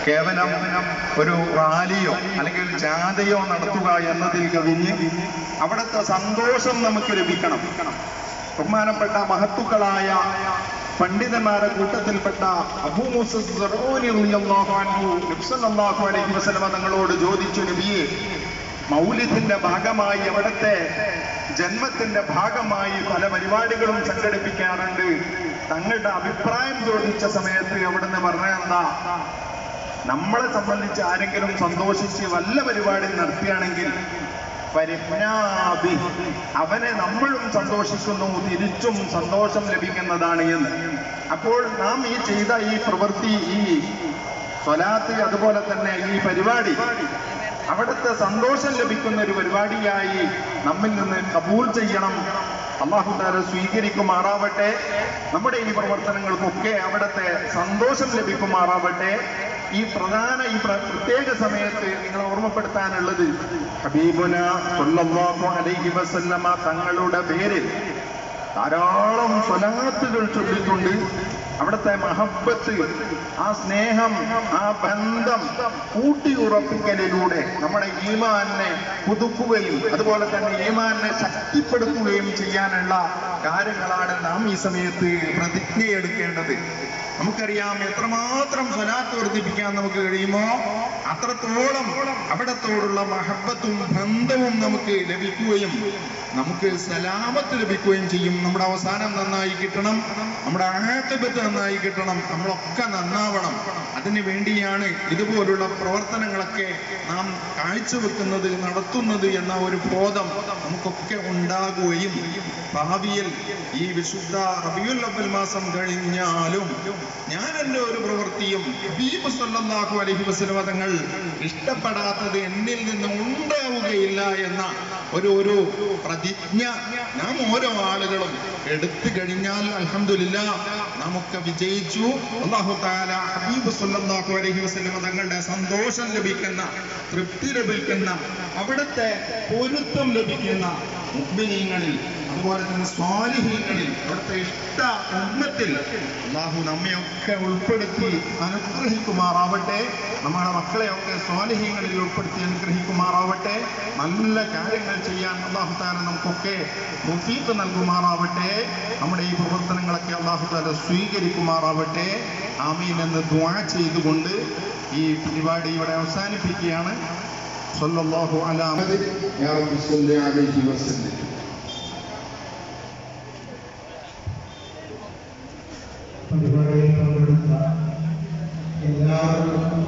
കേവലം ഒരു റാലിയോ അല്ലെങ്കിൽ ജാഥയോ നടത്തുക എന്നതിൽ കവിഞ്ഞ് അവിടുത്തെ സന്തോഷം നമുക്ക് ലഭിക്കണം. ബഹുമാനപ്പെട്ട മഹത്തുക്കളായ പണ്ഡിതന്മാരുടെ കൂട്ടത്തിൽപ്പെട്ട അബൂ മൂസ സറോനി റളിയല്ലാഹു അൻഹു നബി സല്ലല്ലാഹു അലൈഹി വസല്ലം തങ്ങളോട് ചോദിച്ചു, നബിയെ, മൗലിദിന്റെ ഭാഗമായി അവിടുത്തെ ജന്മത്തിന്റെ ഭാഗമായി പല പരിപാടികളും സംഘടിപ്പിക്കാറുണ്ട്, തങ്ങളുടെ അഭിപ്രായം ചോദിച്ച സമയത്ത് അവിടുന്ന് പറഞ്ഞതെന്താ, നമ്മളെ സംബന്ധിച്ച് ആരെങ്കിലും സന്തോഷിച്ച് വല്ല പരിപാടി നടത്തുകയാണെങ്കിൽ അവനെ നമ്മളും സന്തോഷിക്കുന്നു, തിരിച്ചും സന്തോഷം ലഭിക്കുന്നതാണ് എന്ന്. അപ്പോൾ നാം ഈ ചെയ്ത ഈ പ്രവൃത്തി, ഈ സ്വലാത്ത്, അതുപോലെ തന്നെ ഈ പരിപാടി അവിടുത്തെ സന്തോഷം ലഭിക്കുന്ന ഒരു പരിപാടിയായി നമ്മിൽ നിന്ന് കബൂൽ ചെയ്യണം. അല്ലാഹു തആല സ്വീകരിക്കുമാറാവട്ടെ. നമ്മുടെ ഈ പ്രവർത്തനങ്ങൾക്കൊക്കെ അവിടുത്തെ സന്തോഷം ലഭിക്കുമാറാവട്ടെ. ഈ പ്രത്യേക സമയത്ത് നിങ്ങളെ ഓർമ്മപ്പെടുത്താനുള്ളത്, ഹബീബുന സ്വല്ലല്ലാഹു അലൈഹി വസല്ലമ തങ്ങളുടെ പേരിൽ ധാരാളം സ്വലാത്തുകൾ ചൊല്ലിക്കൊണ്ട് അവിടുത്തെ മഹബ്ബത്ത്, ആ സ്നേഹം, ആ ബന്ധം കൂട്ടിയുറപ്പിക്കലിലൂടെ നമ്മുടെ ഈമാനെ പുതുക്കുകയും അതുപോലെ തന്നെ ഈമാനെ ശക്തിപ്പെടുത്തുകയും ചെയ്യാനുള്ള കാര്യങ്ങളാണ് നാം ഈ സമയത്ത് പ്രതിജ്ഞയെടുക്കേണ്ടത്. നമുക്കറിയാം, എത്രമാത്രം സ്വലാത്ത് വർദ്ധിപ്പിക്കാൻ നമുക്ക് കഴിയുമോ അത്രത്തോളം അവിടത്തോടുള്ള മഹബ്ബത്തും ബന്ധവും നമുക്ക് ലഭിക്കുകയും നമുക്ക് സലാമത്ത് ലഭിക്കുകയും ചെയ്യും. നമ്മുടെ അവസാനം നന്നായി കിട്ടണം, നമ്മുടെ ആഖിബത്ത് നന്നായി കിട്ടണം, നമ്മളൊക്കെ നന്നാവണം. അതിനു വേണ്ടിയാണ് ഇതുപോലുള്ള പ്രവർത്തനങ്ങളൊക്കെ നാം കാഴ്ചവെക്കുന്നത്, നടത്തുന്നത് എന്ന ഒരു ബോധം നമുക്കൊക്കെ ഉണ്ടാകുകയും ഭാവിയിൽ ഈ വിശുദ്ധ റബീഉൽ അവ്വൽ മാസം കഴിഞ്ഞാലും ഞാൻ എൻ്റെ ഒരു പ്രവൃത്തിയും ഹബീബ് സല്ലല്ലാഹു അലൈഹി വസല്ലം തങ്ങൾ ഇഷ്ടപ്പെടാത്തത് എന്നിൽ നിന്ന് ഉണ്ടാവുകയില്ല എന്ന ഒരു പ്രതിജ്ഞ നാം ഓരോ ആളുകളും എടുത്തു കഴിഞ്ഞാൽ അൽഹംദുലില്ലാഹ് നമുക്ക് വിജയിച്ചു. അല്ലാഹു തആല ഹബീബ് സല്ലല്ലാഹു അലൈഹി വസല്ലം തങ്ങളുടെ സന്തോഷം ലഭിക്കുന്ന, തൃപ്തി ലഭിക്കുന്ന, അവിടുത്തെ പൊരുത്തം ലഭിക്കുന്ന മുഅ്മിനീങ്ങളിൽ, അതുപോലെ തന്നെ സ്വാലിഹീങ്ങളിൽ, അവിടുത്തെ ഇഷ്ട ഉമ്മത്തിൽ അല്ലാഹു നമ്മയൊക്കെ ഉൾപ്പെടുത്തി അനുഗ്രഹിക്കുമാറാവട്ടെ. നമ്മുടെ മക്കളെയൊക്കെ സ്വാലിഹീങ്ങളിൽ ഉൾപ്പെടുത്തി അനുഗ്രഹിക്കുമാറാവട്ടെ. നല്ല കാര്യങ്ങൾ ചെയ്യാൻ അല്ലാഹു തആല നമുക്കൊക്കെ തൗഫീഖ് നൽകുമാറാവട്ടെ. നമ്മുടെ ഈ പ്രവർത്തനങ്ങളൊക്കെ അല്ലാഹു തആല സ്വീകരിക്കുമാറാവട്ടെ. ആമീൻ എന്ന് ദുആ ചെയ്തുകൊണ്ട് ഈ പരിപാടി ഇവിടെ അവസാനിപ്പിക്കുകയാണ്. സല്ലല്ലാഹു അലാ മുഹമ്മദ് യാ റബ്ബി സ്വല്ലി അലൈഹി വസല്ലം. പരിപാടിയിൽ പങ്കെടുത്ത എല്ലാവർക്കും